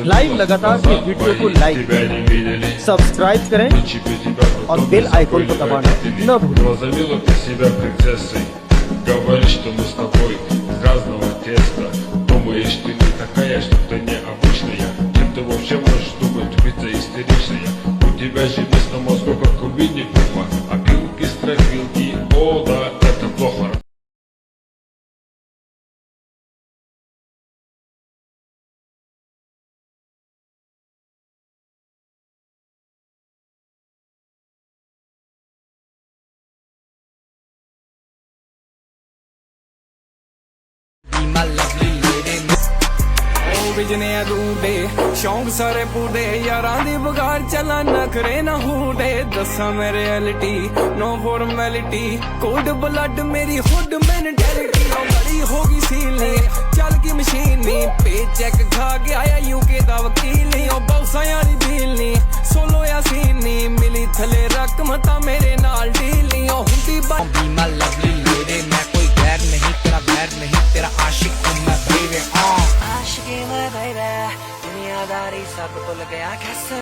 Live लगातार के video को लाइक सब्सक्राइब करें और बेल आइकन को दबाना न भूलें। Возомнила ты себя принцессой. Говоришь, что мы с тобой из разного теста. Думаешь, ты не такая, что-то необычная. Чем ты вообще можешь думать, убийца истеричная? У тебя же вместо мозга, как у Винни-Пуха. Опилки, стропилки, о да, это плохо. My lovely lady ओ बिजने अधूरे शौक सारे पूरे यारां दी बगाड़ चला नखरे ना हूडे दसा मैं reality no formality cold blood मेरी हुड मेंटेलिटी बड़ी होगी सीली चल की मशीन नी पे चेक खा के आया यूके दा वकील नी ओ बौसा यारी डील नी सोलो या सीन नी मिली थले रकम ता मेरे नाल डील नी ओ हुंदी बी my lovely lady मैं कोई गैर नहीं तेरा बैर नहीं तेरा आशिक हूं मैं baby आशिकी मैं baby दुनियादारी सब भूल गया कैसे